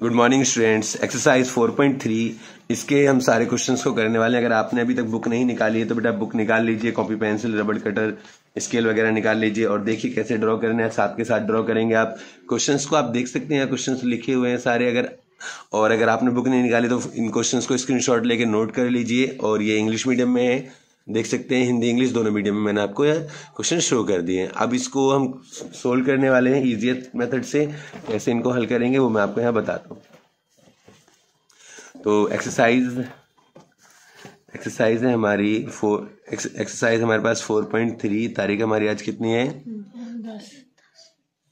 Good morning students. Exercise 4.3 इसके हम सारे क्वेश्चंस को करने वाले हैं। अगर आपने अभी तक बुक नहीं निकाली है तो बेटा बुक निकाल लीजिए, कॉपी पेंसिल रबड़ कटर स्केल वगैरह निकाल लीजिए और देखिए कैसे ड्रॉ करने हैं। साथ के साथ ड्रॉ करेंगे। आप क्वेश्चंस को आप देख सकते हैं, क्वेश्चंस लिखे हुए हैं सारे। अगर आपने बुक नहीं निकाली तो इन क्वेश्चंस को स्क्रीनशॉट लेके नोट कर लीजिए। और ये इंग्लिश मीडियम में है, देख सकते हैं, हिंदी इंग्लिश दोनों मीडियम में मैंने आपको यह क्वेश्चन शो कर दिए हैं। अब इसको हम सोल्व करने वाले हैं इजीएस्ट मेथड से। कैसे इनको हल करेंगे वो मैं आपको यहाँ बताता हूँ। तो एक्सरसाइज है हमारी एक्सरसाइज हमारे पास 4.3। तारीख हमारी आज कितनी है?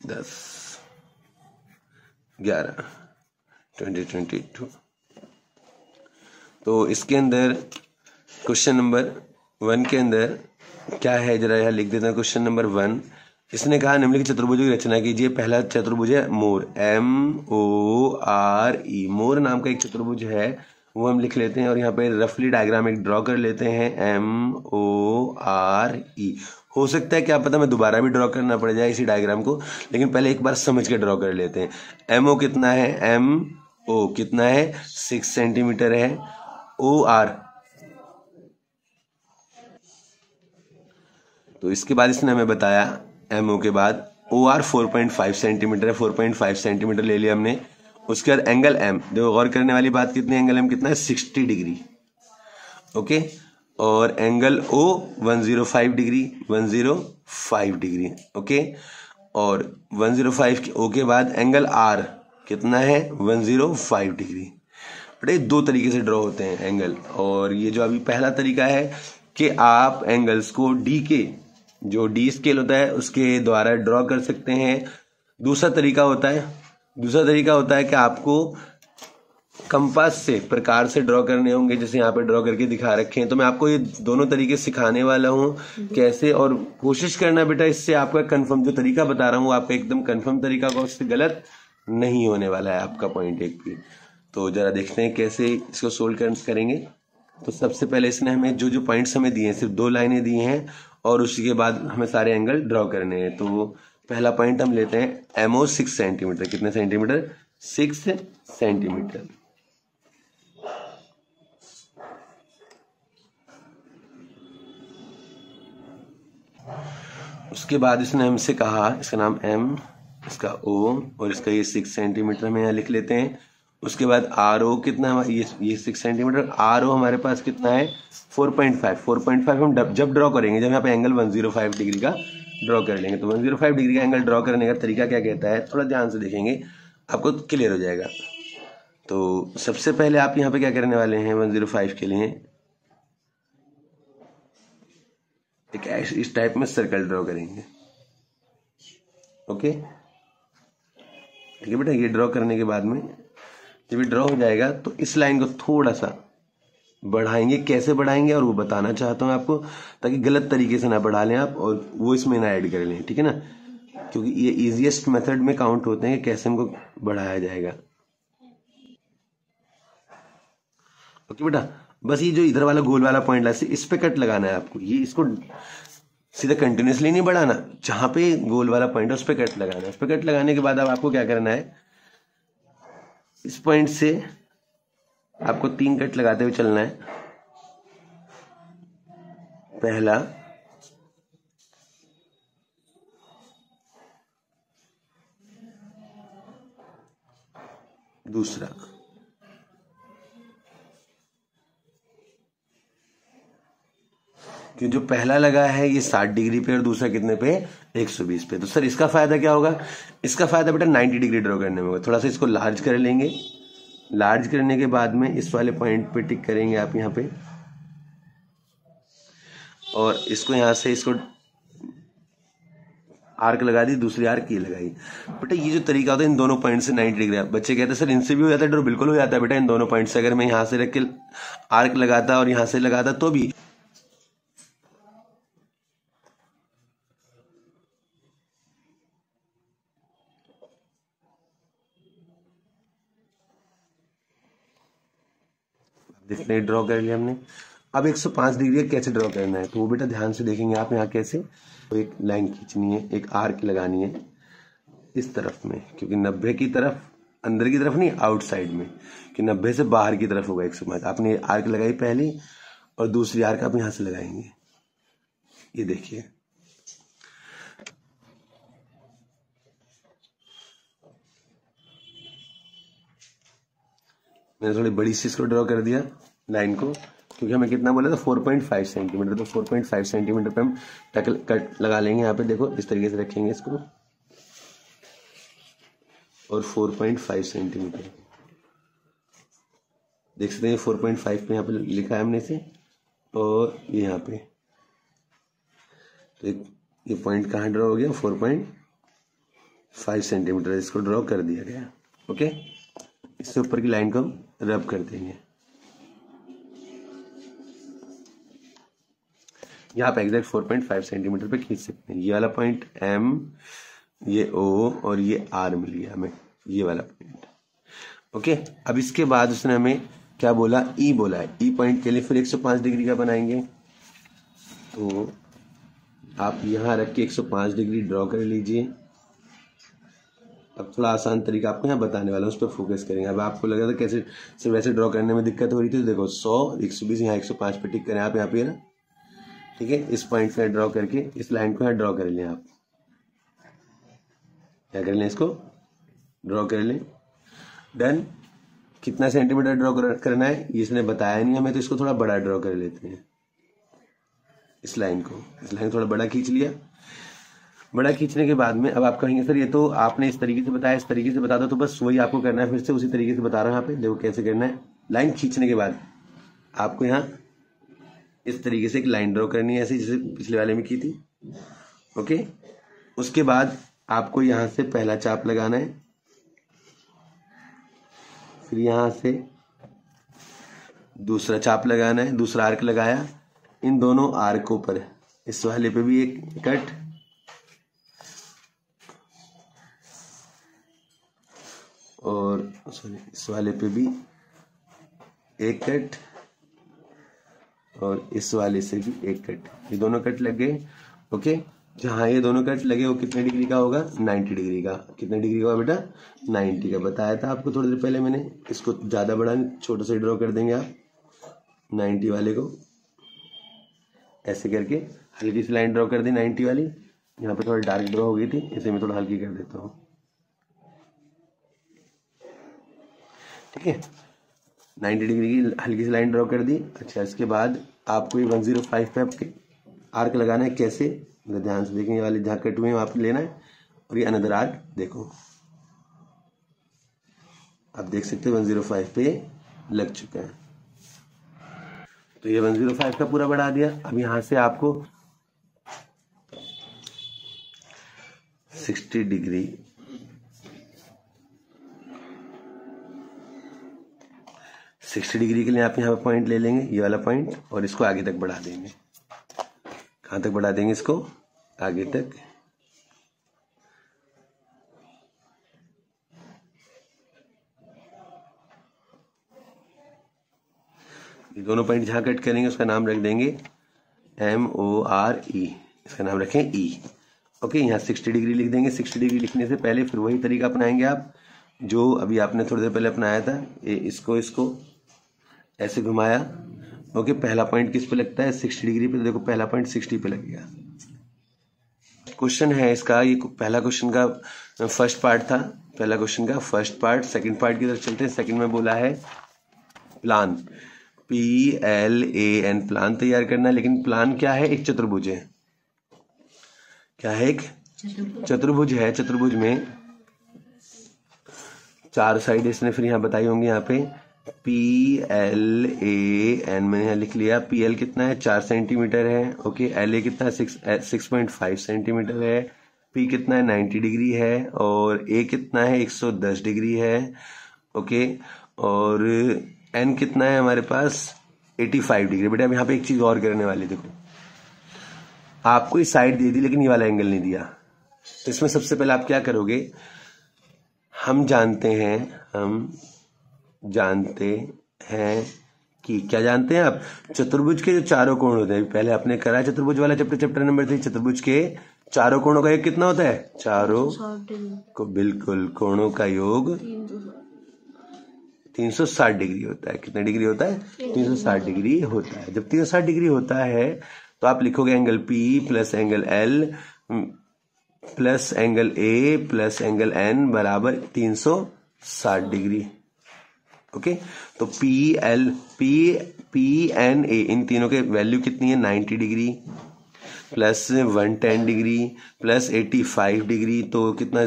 10/11/2022। तो इसके अंदर क्वेश्चन नंबर 1 के अंदर क्या है जरा यहाँ लिख देते हैं। क्वेश्चन नंबर 1, इसने कहा निम्नलिखित चतुर्भुजों की रचना कीजिए। पहला चतुर्भुज है मोर, MORE। मोर नाम का एक चतुर्भुज है, वो हम लिख लेते हैं और यहाँ पे रफली डायग्राम एक ड्रॉ कर लेते हैं, MORE। हो सकता है क्या पता मैं दोबारा भी ड्रॉ करना पड़ जाए इसी डायग्राम को, लेकिन पहले एक बार समझ के ड्रॉ कर लेते हैं। MO कितना है? MO कितना है? 6 सेंटीमीटर है। OR, तो इसके बाद इसने हमें बताया MO के बाद OR 4.5 सेंटीमीटर है। 4.5 सेंटीमीटर ले लिया हमने। उसके बाद एंगल M, देखो गौर करने वाली बात कितनी, एंगल M कितना है? 60 डिग्री। ओके। और angle O 105 degree, 105 degree. Okay. और 105 के O के बाद एंगल R कितना है? 105 डिग्री। बड़े दो तरीके से ड्रॉ होते हैं एंगल। और ये जो अभी पहला तरीका है कि आप एंगल्स को D के जो D स्केल होता है उसके द्वारा ड्रॉ कर सकते हैं। दूसरा तरीका होता है कि आपको कंपास से प्रकार से ड्रॉ करने होंगे, जैसे यहाँ पे ड्रॉ करके दिखा रखे हैं। तो मैं आपको ये दोनों तरीके सिखाने वाला हूँ कैसे। और कोशिश करना बेटा इससे आपका कंफर्म जो तरीका बता रहा हूँ आपका एकदम कंफर्म तरीका का, उससे गलत नहीं होने वाला है आपका पॉइंट एक भी। तो जरा देखते हैं कैसे इसको सोल्व करेंगे। तो सबसे पहले इसने हमें जो पॉइंट्स हमें दिए हैं, सिर्फ 2 लाइनें दी हैं और उसी के बाद हमें सारे एंगल ड्रॉ करने हैं। तो पहला पॉइंट हम लेते हैं MO 6 सेंटीमीटर। कितने सेंटीमीटर? 6 सेंटीमीटर। उसके बाद इसने हमसे कहा, इसका नाम M, इसका O और इसका ये 6 सेंटीमीटर में यहाँ लिख लेते हैं। उसके बाद RO कितना है? ये 6 सेंटीमीटर। RO हमारे पास कितना है? 4.5। 4.5 हम जब ड्रॉ करेंगे, जब यहाँ पे एंगल 105 डिग्री का ड्रॉ कर लेंगे। तो 105 डिग्री का एंगल ड्रॉ करने का तरीका क्या कहता है, थोड़ा ध्यान से देखेंगे आपको क्लियर हो जाएगा। तो सबसे पहले आप यहाँ पे क्या करने वाले हैं? 105 के लिए एक इस टाइप में सर्कल ड्रॉ करेंगे। ओके, ठीक है बेटा। ये ड्रॉ करने के बाद में जब ये ड्रॉ हो जाएगा तो इस लाइन को थोड़ा सा बढ़ाएंगे। कैसे बढ़ाएंगे और वो बताना चाहता हूँ आपको, ताकि गलत तरीके से ना बढ़ा लें आप और वो इसमें ना ऐड कर लें, ठीक है ना। क्योंकि ये इजीएस्ट मेथड में काउंट होते हैं कि कैसे इनको बढ़ाया जाएगा। ओके बेटा, बस ये जो इधर वाला गोल वाला पॉइंट है इस पे कट लगाना है आपको। ये इसको सीधा कंटिन्यूसली नहीं बढ़ाना, जहां पे गोल वाला पॉइंट है उस पे कट लगाना है। उस पे कट लगाने के बाद अब आपको क्या करना है, इस पॉइंट से आपको 3 कट लगाते हुए चलना है। पहला, दूसरा, कि जो पहला लगा है ये 60 डिग्री पे और दूसरा कितने पे? 120 पे। तो सर इसका फायदा क्या होगा? इसका फायदा बेटा 90 डिग्री ड्रॉ करने में होगा। थोड़ा सा इसको लार्ज कर लेंगे। लार्ज करने के बाद में इस वाले पॉइंट पे टिक करेंगे आप यहाँ पे, और इसको यहाँ से इसको आर्क लगा दी, दूसरी आर्क ये लगाई। बेटा ये जो तरीका होता है इन दोनों पॉइंट से 90 डिग्री, बच्चे कहते हैं सर इनसे भी हो जाता है ड्रॉ। बिल्कुल हो जाता है बेटा इन दोनों पॉइंट से। अगर मैं यहाँ से रख के आर्क लगाता और यहाँ से लगाता तो भी देखते हैं। ड्रॉ कर लिया हमने। अब 105 डिग्री कैसे ड्रॉ करना है, तो वो बेटा ध्यान से देखेंगे आप यहाँ कैसे। तो एक लाइन खींचनी है, एक आर्क लगानी है इस तरफ में, क्योंकि 90 की तरफ अंदर की तरफ नहीं, आउटसाइड में, कि 90 से बाहर की तरफ होगा 105। आपने आर्क लगाई पहली और दूसरी आर्क आप यहां से लगाएंगे। ये देखिए, मैंने थोड़ी बड़ी सी इसको ड्रॉ कर दिया लाइन को, क्योंकि हमें कितना बोला था 4.5 सेंटीमीटर, तो 4.5 सेंटीमीटर पे हम कट लगा लेंगे। यहाँ पे देखो इस तरीके से रखेंगे इसको, और 4.5 सेंटीमीटर देख सकते हैं, 4.5 पे यहाँ पे लिखा है हमने इसे, और ये यहाँ पे, तो ये पॉइंट कहाँ ड्रॉ हो गया, 4.5 सेंटीमीटर इसको ड्रॉ कर दिया गया। ओके, इससे ऊपर की लाइन को हम रब कर देंगे। यहाँ पे एग्जैक्ट 4.5 सेंटीमीटर पे खींच सकते हैं। ये वाला पॉइंट M, ये O और ये R मिल गया हमें, ये वाला पॉइंट। ओके, अब इसके बाद उसने हमें क्या बोला, E बोला है। E पॉइंट के लिए फिर 105 डिग्री का बनाएंगे, तो आप यहाँ रख के 105 डिग्री ड्रॉ कर लीजिए। अब थोड़ा आसान तरीका आपको यहाँ बताने वाला हूँ, उस पर फोकस करेंगे। अब आपको लगा था कैसे सिर्फ वैसे ड्रॉ करने में दिक्कत हो रही थी, तो देखो 100, 120, यहाँ 105 पे टिक करें आप यहाँ पे ना, ठीक है। इस पॉइंट से ड्रॉ करके इस लाइन को यहाँ ड्रॉ कर लें। आप क्या कर लें, इसको ड्रॉ कर लें। डन। कितना सेंटीमीटर ड्रॉ करना है ये इसने बताया नहीं हमें, तो इसको थोड़ा बड़ा ड्रॉ कर लेते हैं। इस लाइन को थोड़ा बड़ा खींच लिया। बड़ा खींचने के बाद में अब आप कहेंगे सर ये तो आपने इस तरीके से बताया, इस तरीके से बता दो, तो बस वही आपको करना है, फिर से उसी तरीके से बता रहा हूँ। यहाँ पे देखो कैसे करना है। लाइन खींचने के बाद आपको यहाँ इस तरीके से एक लाइन ड्रॉ करनी है, ऐसे जैसे पिछले वाले में की थी। ओके, उसके बाद आपको यहाँ से पहला चाप लगाना है, फिर यहाँ से दूसरा चाप लगाना है, दूसरा आर्क लगाया। इन दोनों आर्कों पर इस वाले पे भी एक कट, और इस वाले पे भी एक कट, और इस वाले से भी एक कट। ये दोनों कट लग गए। ओके, जहां ये दोनों कट लगे वो कितने डिग्री का होगा, 90 डिग्री का। कितने डिग्री का बेटा, 90 का बताया था आपको थोड़ी देर पहले मैंने। इसको ज्यादा बड़ा छोटे से ड्रॉ कर देंगे आप, 90 वाले को ऐसे करके हल्की सी लाइन ड्रॉ कर दी 90 वाली। यहाँ पे थोड़ा डार्क ड्रॉ हो गई थी, इसे मैं थोड़ा हल्की कर देता हूँ। ठीक है, 90 डिग्री की हल्की सी लाइन ड्रॉ कर दी। अच्छा, इसके बाद आपको ये 105 पे आपके आर्क लगाना है। कैसे, मतलब ध्यान से देखें, ये वाले जहाँ कट हुए हैं वहाँ पे लेना है, और ये अनदर आर्क देखो आप देख सकते हो 105 पे लग चुका है। तो ये 105 का पूरा बढ़ा दिया। अब यहाँ से आपको 60 डिग्री 60 डिग्री के लिए आप यहाँ पे पॉइंट ले लेंगे, ये वाला पॉइंट, और इसको आगे तक बढ़ा देंगे। कहाँ तक बढ़ा देंगे इसको, आगे तक। ये दोनों पॉइंट जहाँ कट करेंगे उसका नाम रख देंगे MORE, इसका नाम रखें E। ओके, यहाँ 60 डिग्री लिख देंगे। 60 डिग्री लिखने से पहले फिर वही तरीका अपनाएंगे आप जो अभी आपने थोड़ी देर पहले अपनाया था। इसको ऐसे घुमाया। ओके, पहला पॉइंट किस पे लगता है, 60 डिग्री पे। तो देखो पहला पॉइंट 60 पे लग गया। क्वेश्चन है इसका, ये पहला क्वेश्चन का फर्स्ट पार्ट था, पहला क्वेश्चन का फर्स्ट पार्ट। सेकंड पार्ट की तरफ चलते हैं। सेकंड में बोला है प्लान, PLAN, प्लान तैयार करना है। लेकिन प्लान क्या है, एक चतुर्भुज है। क्या है, एक चतुर्भुज है। चतुर्भुज में 4 साइड इसने फिर यहाँ बताई होंगी। यहाँ पे PLAN मैंने यहाँ लिख लिया। PL कितना है, 4 सेंटीमीटर है। ओके, LA कितना है, 6.5 सेंटीमीटर है। P कितना है, 90 डिग्री है। और A कितना है, 110 डिग्री है। ओके, और N कितना है हमारे पास, 85 डिग्री। बेटा अब यहाँ पे एक चीज और करने वाली, देखो आपको इस साइड दे दी लेकिन ये वाला एंगल नहीं दिया। तो इसमें सबसे पहले आप क्या करोगे, हम जानते हैं कि क्या जानते हैं आप, चतुर्भुज के जो चारों कोण होते हैं, पहले आपने करा चतुर्भुज वाला चैप्टर नंबर 3। चतुर्भुज के चारों कोणों का योग कितना होता है, चारों को, बिल्कुल, कोणों का योग 360 डिग्री होता है। कितना डिग्री होता है? 360 डिग्री होता है। जब 360 डिग्री होता है तो आप लिखोगे angle P plus angle L plus angle A plus angle N बराबर 360 डिग्री। ओके, तो पी एन ए इन तीनों के वैल्यू कितनी है? 90 degree plus 110 degree plus 85 degree, तो कितना?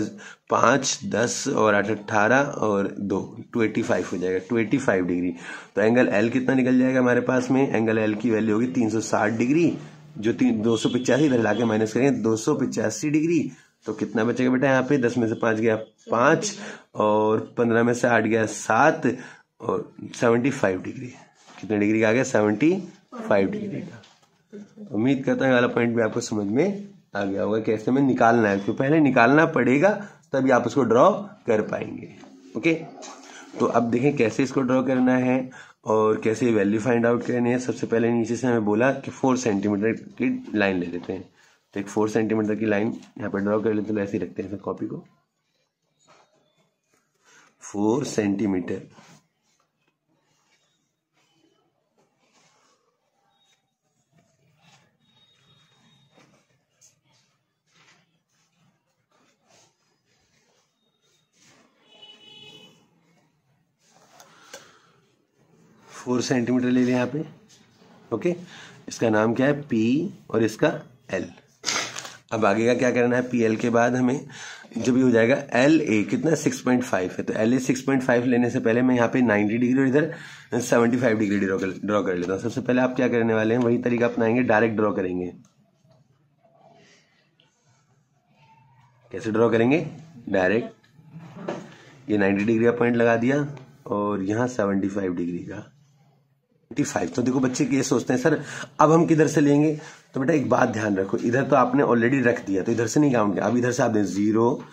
5, 10 और 8, 18 और 2, 285 हो जाएगा, 285 डिग्री। तो एंगल एल कितना निकल जाएगा हमारे पास में? एंगल एल की वैल्यू होगी 360 डिग्री, जो 285 इधर लाके माइनस करेंगे 285 डिग्री। तो कितना बचेगा बेटा यहाँ पे? 10 में से 5 गया 5 और 15 में से 8 गया 7 और 75 डिग्री। कितने डिग्री का आ गया? 75 डिग्री का। उम्मीद करता हूँ वाला पॉइंट भी आपको समझ में आ गया होगा कैसे में निकालना है। तो पहले निकालना पड़ेगा तभी आप उसको ड्रॉ कर पाएंगे। ओके, तो अब देखें कैसे इसको ड्रॉ करना है और कैसे वैल्यू फाइंड आउट करनी है। सबसे पहले नीचे से हमें बोला कि 4 सेंटीमीटर की लाइन ले लेते हैं। तो एक 4 सेंटीमीटर की लाइन यहाँ पर ड्रॉ कर लेते हैं। ऐसे ही रखते हैं कॉपी को, 4 सेंटीमीटर। फोर सेंटीमीटर ले लिया यहाँ पे। ओके, इसका नाम क्या है? पी और इसका एल। अब आगे का क्या करना है? पी एल के बाद हमें जो भी हो जाएगा एल ए कितना? 6.5 है। तो एल ए 6.5 लेने से पहले मैं यहाँ पे 90 डिग्री और इधर 75 डिग्री ड्रॉ कर लेता हूँ। सबसे पहले आप क्या करने वाले हैं? वही तरीका अपनाएंगे, डायरेक्ट ड्रॉ करेंगे। कैसे ड्रॉ करेंगे? डायरेक्ट। ये 90 डिग्री का पॉइंट लगा दिया और यहाँ 75 डिग्री का 85। तो देखो बच्चे ये सोचते हैं सर अब हम किधर से लेंगे? तो बेटा एक बात ध्यान रखो, इधर तो आपने ऑलरेडी रख दिया तो इधर से नहीं काउंट किया। अब इधर से आप 0,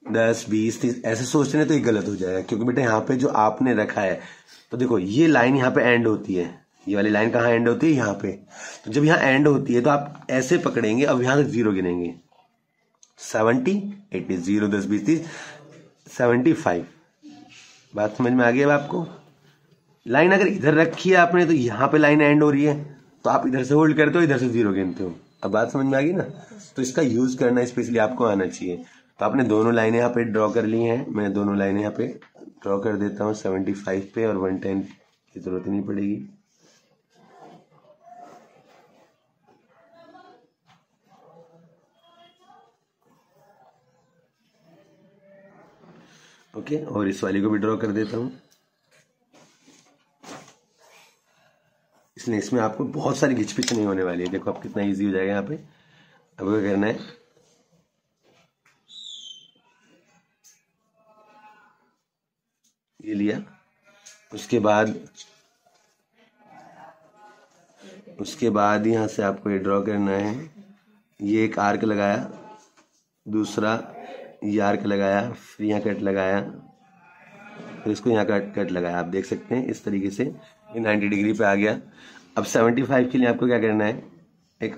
10, 20, 30 ऐसे सोचते हैं तो ये गलत हो जाएगा, क्योंकि बेटा यहाँ पे जो आपने रखा है, तो देखो ये लाइन यहाँ पे एंड होती है। ये वाली लाइन कहाँ एंड होती है? यहाँ पे। तो जब यहाँ एंड होती है तो आप ऐसे पकड़ेंगे। अब यहाँ से 0 गिनेंगे, 70, 80, 0, 10, 20, 30, 75। बात समझ में आ गई अब आपको? लाइन अगर इधर रखी है आपने तो यहाँ पे लाइन एंड हो रही है, तो आप इधर से होल्ड करते हो, इधर से 0 गिनते हो। अब बात समझ में आ गई ना? तो इसका यूज करना स्पेशली आपको आना चाहिए। तो आपने दोनों लाइनें यहाँ पे ड्रॉ कर ली हैं। मैं दोनों लाइनें यहाँ पे ड्रॉ कर देता हूँ 75 पे, और 110 की जरूरत नहीं पड़ेगी। ओके, और इस वाली को भी ड्रॉ कर देता हूँ। इसलिए इसमें आपको बहुत सारी घिचपिच नहीं होने वाली है। देखो अब कितना इजी हो जाएगा यहाँ पे। अब क्या करना है? ये लिया, उसके बाद यहाँ से आपको ये ड्रॉ करना है। ये एक आर्क लगाया, दूसरा ये आर्क लगाया, फिर यहाँ कट लगाया, फिर इसको यहाँ कट लगाया। आप देख सकते हैं इस तरीके से ये 90 डिग्री पे आ गया। अब 75 के लिए आपको क्या करना है? एक,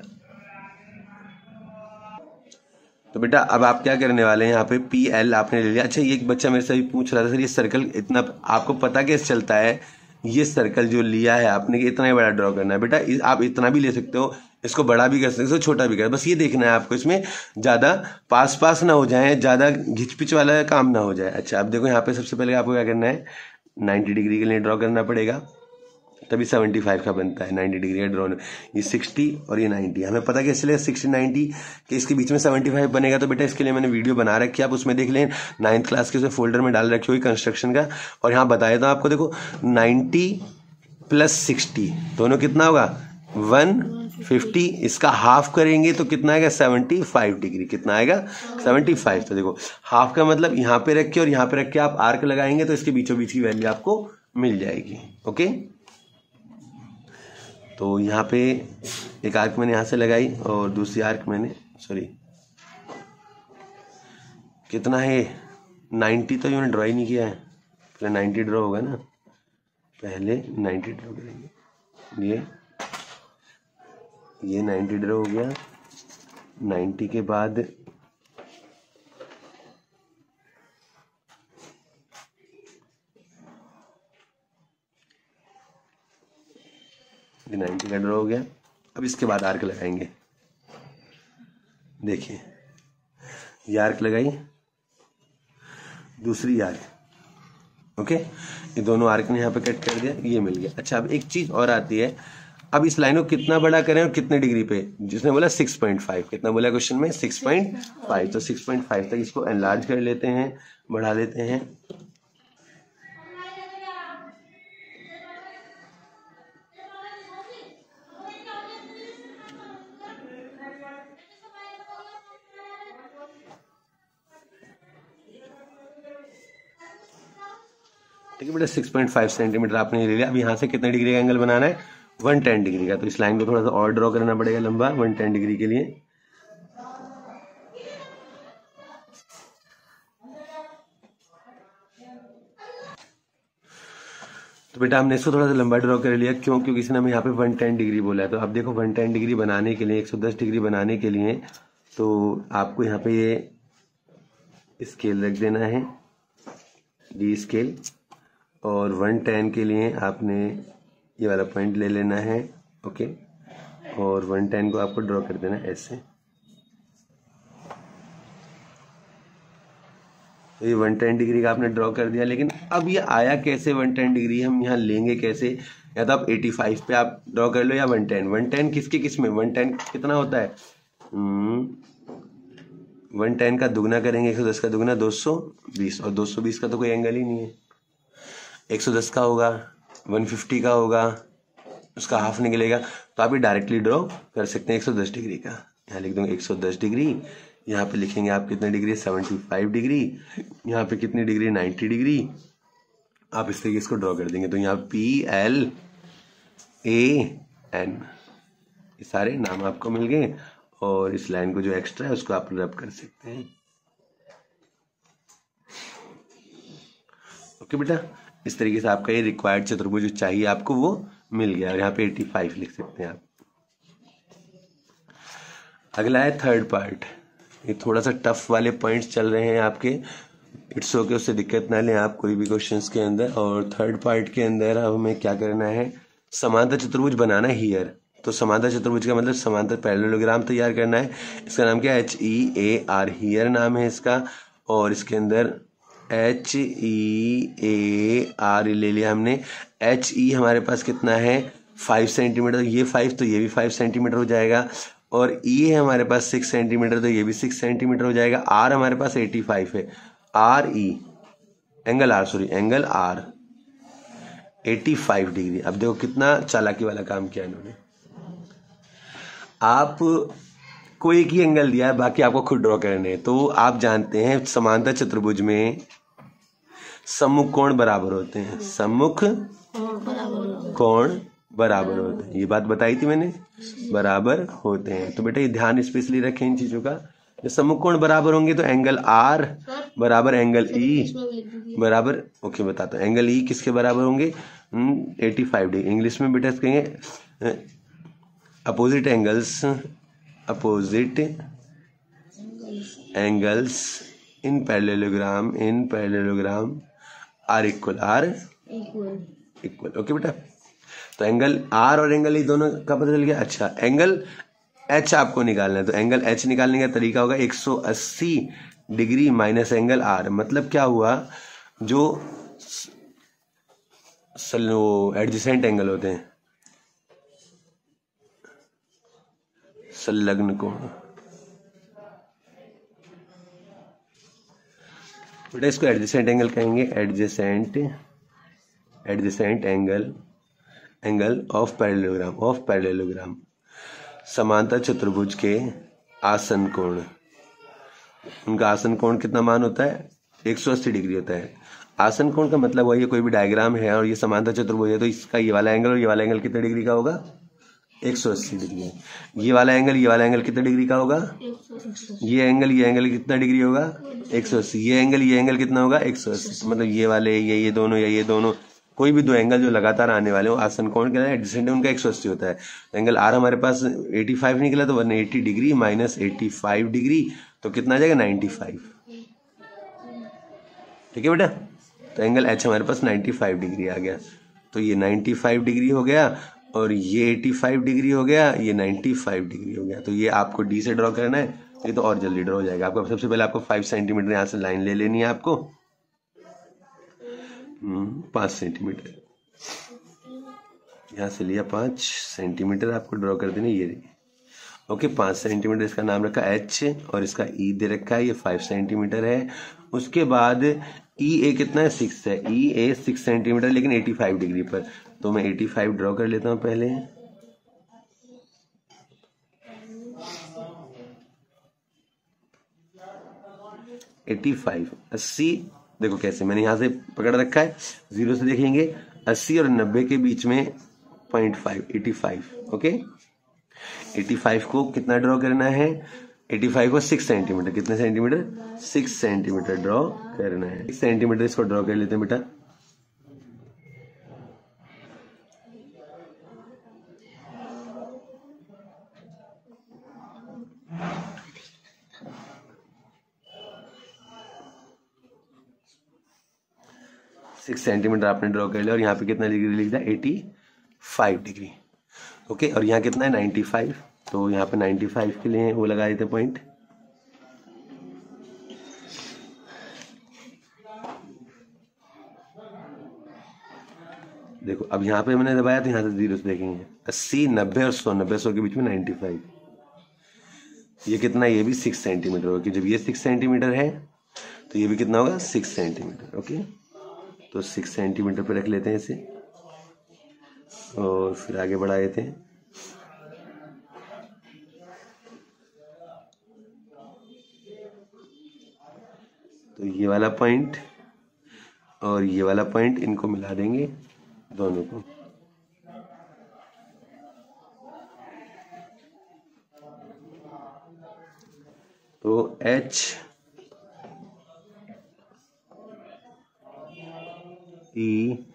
तो बेटा अब आप क्या करने वाले हैं? यहाँ पे पी एल आपने ले लिया। अच्छा, ये एक बच्चा मेरे से भी पूछ रहा था सर ये सर्कल इतना आपको पता कैसे चलता है? ये सर्कल जो लिया है आपने कि इतना ही बड़ा ड्रॉ करना है। बेटा आप इतना भी ले सकते हो, इसको बड़ा भी कर सकते हो, इसको छोटा भी कर, बस ये देखना है आपको इसमें ज्यादा पास ना हो जाए, ज्यादा घिचपिच वाला काम ना हो जाए। अच्छा, अब देखो यहाँ पे सबसे पहले आपको क्या करना है? 90 डिग्री के लिए ड्रॉ करना पड़ेगा, तभी 75 का बनता है। 90 डिग्री का ड्रॉ, ये 60 और ये 90। हमें पता कैसे चलेगा 60, 90 कि इसके बीच में 75 बनेगा? तो बेटा इसके लिए मैंने वीडियो बना रखी है, आप उसमें देख लें। 9th क्लास के उसमें फोल्डर में डाल रखी हुई कंस्ट्रक्शन का। और यहाँ बताया था आपको, देखो 90 प्लस 60 दोनों कितना होगा? 150। इसका हाफ करेंगे तो कितना आएगा? 75 डिग्री। कितना आएगा? 75। तो देखो हाफ का मतलब यहाँ पे रख के और यहाँ पे रख के आप आर्क लगाएंगे तो इसके बीचों बीच की वैल्यू आपको मिल जाएगी। ओके, तो यहाँ पे एक आर्क मैंने यहाँ से लगाई और दूसरी आर्क मैंने, सॉरी कितना है? 90 तो मैंने ड्रॉ ही नहीं किया है। पहले 90 ड्रॉ होगा ना, पहले 90 ड्रॉ करेंगे। ये 90 ड्रॉ हो गया। 90 के बाद ये 90 का ड्रॉ हो गया। अब इसके बाद आर्क लगाएंगे। देखिए ये आर्क लगाई, दूसरी आर्क, ओके, ये दोनों आर्क ने यहाँ पे कट कर दिया, ये मिल गया। अच्छा अब एक चीज और आती है, अब इस लाइन को कितना बड़ा करें और कितने डिग्री पे, जिसने बोला 6.5, कितना बोला क्वेश्चन में 6.5, तो 6.5 तक इसको एनलार्ज कर लेते हैं, बढ़ा लेते हैं। ठीक है बेटा, 6.5 सेंटीमीटर आपने ले लिया। अब यहाँ से कितने डिग्री का एंगल बनाना है, 110 डिग्री का। तो इस लाइन को थोड़ा सा और ड्रॉ करना पड़ेगा लंबा 110 डिग्री के लिए। तो बेटा हमने इसको थोड़ा सा लंबा ड्रॉ कर लिया, क्यों, क्योंकि इसने हमें यहाँ पे 110 डिग्री बोला है। तो अब देखो 110 डिग्री बनाने के लिए, 110 डिग्री बनाने के लिए तो आपको यहाँ पे ये स्केल रख देना है, डी स्केल, और 110 के लिए आपने ये वाला पॉइंट ले लेना है, ओके, और 110 को आपको ड्रॉ कर देना है ऐसे। तो ये 110 डिग्री का आपने ड्रॉ कर दिया, लेकिन अब ये आया कैसे 110 डिग्री, हम यहाँ लेंगे कैसे, या तो आप 85 पे आप ड्रॉ कर लो या 110। 110 किसके किस में, 110 कितना होता है, 110 का दुगना करेंगे, 110 का दुगना 220, और 220 का तो कोई एंगल ही नहीं है। 110 का होगा, 150 का होगा, उसका हाफ निकलेगा। तो आप ये डायरेक्टली ड्रॉ कर सकते हैं 110 डिग्री का। यहाँ लिख दूंगा 110 डिग्री, यहाँ पे लिखेंगे आप कितने डिग्री, 75 डिग्री, यहाँ पे कितनी डिग्री, 90 डिग्री। आप इस तरीके इसको ड्रॉ कर देंगे। तो यहाँ PLAN, ये सारे नाम आपको मिल गए, और इस लाइन को जो एक्स्ट्रा है उसको आप रब कर सकते हैं। ओके बेटा, इस तरीके से आपका ये रिक्वायर्ड चतुर्भुज जो चाहिए आपको वो मिल गया। यहाँ पे 85 लिख सकते हैं आप। अगला है थर्ड पार्ट। ये थोड़ा सा टफ वाले पॉइंट्स चल रहे हैं आपके, इट्स ओके, उससे दिक्कत ना लें आप कोई भी क्वेश्चंस के अंदर। और थर्ड पार्ट के अंदर अब हमें क्या करना है, समांतर चतुर्भुज बनाना है हियर। तो समांतर चतुर्भुज का मतलब समांतर पैरेललोग्राम तैयार करना है। इसका नाम क्या है, HEAR, हियर नाम है इसका। और इसके अंदर HEAR ले लिया हमने। HE हमारे पास कितना है, 5 सेंटीमीटर, ये 5 तो ये भी 5 सेंटीमीटर हो जाएगा। और E है हमारे पास 6 सेंटीमीटर, तो ये भी 6 सेंटीमीटर हो जाएगा। R हमारे पास 85 है, RE एंगल R 85 डिग्री। अब देखो कितना चालाकी वाला काम किया इन्होंने। आप कोई एक ही एंगल दिया है, बाकी आपको खुद ड्रॉ करने हैं। तो आप जानते हैं समांतर चतुर्भुज में सम्मुख कोण बराबर होते हैं, सम्मुख कोण बराबर होते हैं, ये बात बताई थी मैंने, बराबर होते हैं। तो बेटा ये ध्यान स्पेशली रखें इन चीजों का। जब सम्मुख कोण बराबर होंगे तो एंगल R बराबर एंगल E बराबर, ओके बताता हूँ, एंगल E किसके बराबर होंगे, 85 डिग्री। इंग्लिश में बेटा कहेंगे opposite angles in parallelogram are equal. Okay बेटा, तो एंगल R और एंगल E दोनों का पता चल गया। अच्छा एंगल H आपको निकालना है, तो एंगल H निकालने का तरीका होगा 180 डिग्री माइनस एंगल R। मतलब क्या हुआ, जो एडजेसेंट एंगल होते हैं, संलग्न कोण, बेटा इसको एडजेसेंट एंगल कहेंगे, एडजेसेंट एंगल ऑफ पैरेललोग्राम, समांतर चतुर्भुज के आसन कोण। उनका आसन कोण कितना मान होता है, 180 डिग्री होता है। आसन कोण का मतलब वही है, कोई भी डायग्राम है और ये समांतर चतुर्भुज है तो इसका ये वाला एंगल और ये वाला एंगल कितने डिग्री का होगा, 180 डिग्री। ये वाला एंगल कितने डिग्री का होगा, ये एंगल कितना डिग्री होगा, 180। ये एंगल कितना होगा, 180। मतलब ये वाले ये दोनों या ये दोनों, कोई भी दो एंगल जो लगातार आने वाले हो आसन कोण के एडजेसेंट है, उनका 180 होता है। एंगल R हमारे पास 85 निकला, तो 180 डिग्री माइनस 85 डिग्री, तो कितना आ जाएगा, 95। ठीक है बेटा, तो एंगल H हमारे पास 95 डिग्री आ गया। तो ये 95 डिग्री हो गया, और ये 85 डिग्री हो गया, ये 95 डिग्री हो गया। तो ये आपको डी से ड्रॉ करना है, ये तो और जल्दी ड्रॉ हो जाएगा। आपको सबसे पहले आपको 5 सेंटीमीटर यहाँ से लाइन ले लेनी है आपको, 5 सेंटीमीटर यहाँ से लिया, 5 सेंटीमीटर आपको ड्रॉ कर देना, ये ओके। 5 सेंटीमीटर इसका नाम रखा एच और इसका ई दे रखा है, ये 5 सेंटीमीटर है। उसके बाद ई ए कितना है, 6 है। ई ए 6 सेंटीमीटर लेकिन 85 डिग्री पर, तो मैं 85 ड्रॉ कर लेता हूं पहले। अस्सी, देखो कैसे मैंने यहां से पकड़ रखा है, 0 से देखेंगे 80 और 90 के बीच में 0.5, 85। ओके, 85 को कितना ड्रॉ करना है, 85 को 6 सेंटीमीटर, कितने सेंटीमीटर, 6 सेंटीमीटर ड्रॉ करना है। 6 सेंटीमीटर इसको ड्रॉ कर लेते हैं बेटा। सिक्स सेंटीमीटर आपने ड्रॉ कर लिया और यहाँ पे कितना डिग्री लिख दिया, 85 डिग्री। ओके, और यहाँ कितना है, 95, तो यहाँ पे 95 के लिए वो लगा देते पॉइंट। देखो अब यहाँ पे मैंने दबाया तो यहाँ से 0 से देखेंगे 80, 90 और 100, 90 100 के बीच में 95। ये कितना, ये भी 6 सेंटीमीटर होगा, जब ये 6 सेंटीमीटर है तो ये भी कितना होगा, 6 सेंटीमीटर। ओके, तो 6 सेंटीमीटर पे रख लेते हैं इसे और फिर आगे बढ़ा देते हैं। तो ये वाला पॉइंट और ये वाला पॉइंट, इनको मिला देंगे दोनों को। तो एच ई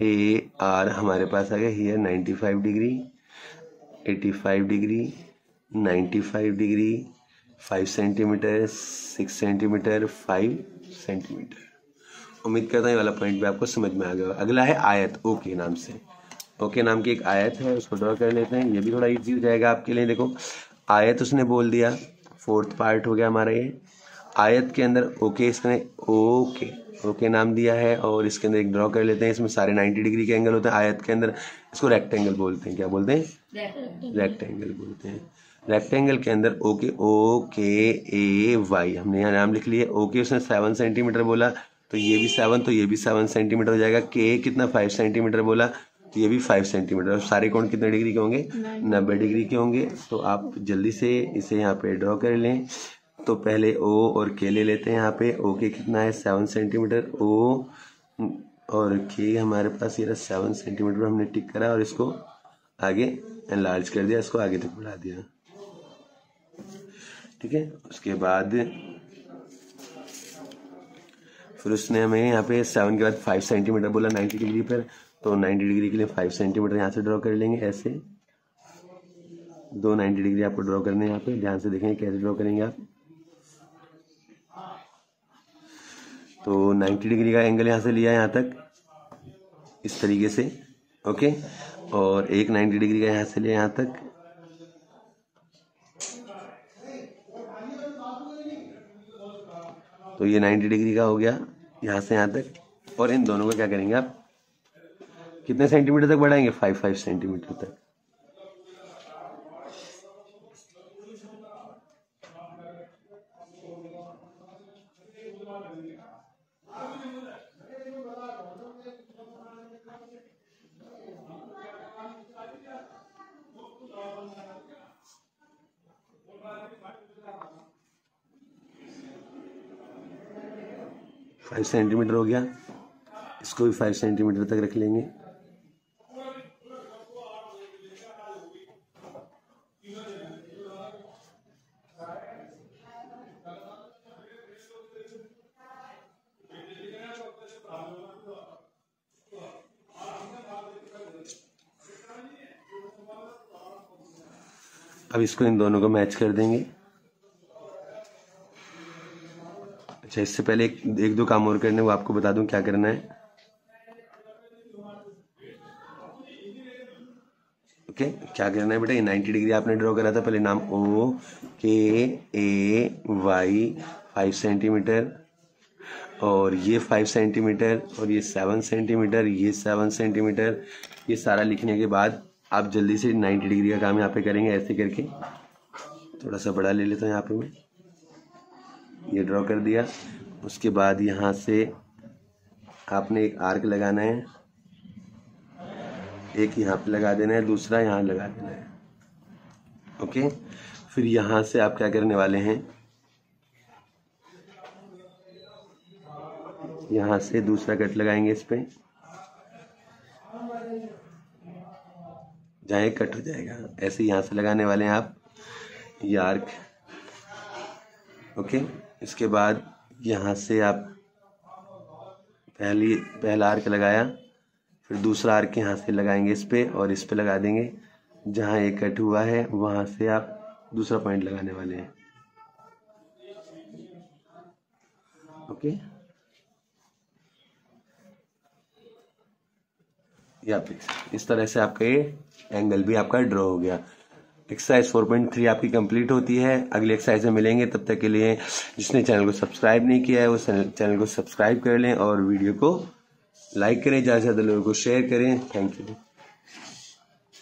ए आर हमारे पास आ गया here 95 degree, 85 degree, 95 degree, 5 centimetre, 6 centimetre, 5 centimetre. उम्मीद करता हूँ ये वाला पॉइंट भी आपको समझ में आ गया। अगला है आयत, ओके नाम से। ओके नाम की एक आयत है, उसको ड्रॉ कर लेते हैं, ये भी थोड़ा इजी हो जाएगा आपके लिए। देखो आयत उसने बोल दिया, 4th पार्ट हो गया हमारा ये। आयत के अंदर ओके, इसने ओके नाम दिया है और इसके अंदर एक ड्रॉ कर लेते हैं। इसमें सारे 90 डिग्री के एंगल होते हैं आयत के अंदर, इसको रेक्टेंगल बोलते हैं। क्या बोलते हैं, रेक्टेंगल बोलते हैं। रेक्टेंगल के अंदर ओके ए वाई हमने यहाँ नाम लिख लिए। ओके उसने 7 सेंटीमीटर बोला तो ये भी 7, तो ये भी 7 सेंटीमीटर हो जाएगा। के कितना, 5 सेंटीमीटर बोला तो ये भी 5 सेंटीमीटर। और सारे कोण कितने डिग्री के होंगे, 90 डिग्री के होंगे। तो आप जल्दी से इसे यहाँ पे ड्रॉ कर लें। तो पहले ओ और के ले लेते हैं। यहाँ पे ओ के कितना है, 7 सेंटीमीटर। ओ और के हमारे पास ये 7 सेंटीमीटर हमने टिक करा और इसको आगे एनलार्ज कर दिया, इसको आगे तक बढ़ा दिया। ठीक है, उसके बाद फिर उसने हमें यहाँ पे 7 के बाद 5 सेंटीमीटर बोला 90 डिग्री पर, तो 90 डिग्री के लिए 5 सेंटीमीटर यहाँ से ड्रॉ कर लेंगे। ऐसे 2 90 डिग्री आपको ड्रॉ करने हैं। यहाँ पे ध्यान से देखेंगे कैसे ड्रॉ करेंगे आप। तो 90 डिग्री का एंगल यहाँ से लिया यहाँ तक इस तरीके से। ओके, और एक 90 डिग्री का यहाँ से लिया यहाँ तक। तो ये 90 डिग्री का हो गया यहाँ से यहाँ तक। और इन दोनों को क्या करेंगे आप, कितने सेंटीमीटर तक बढ़ाएंगे, 5 सेंटीमीटर तक। फाइव सेंटीमीटर हो गया, इसको भी 5 सेंटीमीटर तक रख लेंगे। अब इसको इन दोनों को मैच कर देंगे। अच्छा, इससे पहले एक दो काम और करने, वो आपको बता दूं क्या करना है। ओके, क्या करना है बेटा, ये 90 डिग्री आपने ड्रॉ करा था, पहले नाम ओ के ए वाई 5 सेंटीमीटर, और ये 5 सेंटीमीटर, और ये 7 सेंटीमीटर, ये 7 सेंटीमीटर। ये सारा लिखने के बाद आप जल्दी से 90 डिग्री का काम यहाँ पे करेंगे, ऐसे करके। थोड़ा सा बड़ा ले लेता हूँ यहाँ पे मैं, ये ड्रॉ कर दिया। उसके बाद यहाँ से आपने एक आर्क लगाना है, एक यहाँ पे लगा देना है, दूसरा यहाँ लगा देना है। ओके, फिर यहाँ से आप क्या करने वाले हैं, यहाँ से दूसरा कट लगाएंगे इस पे, जहाँ एक कट हो जाएगा, ऐसे यहाँ से लगाने वाले हैं आप ये आर्क। ओके, इसके बाद यहाँ से आप पहला आर्क लगाया, फिर दूसरा आर्क यहाँ से लगाएंगे इस पे, और इस पे लगा देंगे, जहाँ एक कट हुआ है वहाँ से आप दूसरा पॉइंट लगाने वाले हैं। ओके, या इस तरह से आपका ये एंगल भी आपका ड्रॉ हो गया। एक्सरसाइज 4.3 आपकी कंप्लीट होती है। अगले एक्सरसाइज में मिलेंगे, तब तक के लिए जिसने चैनल को सब्सक्राइब नहीं किया है वो चैनल को सब्सक्राइब कर लें और वीडियो को लाइक करें, ज़्यादा से ज़्यादा लोगों को शेयर करें। Thank you.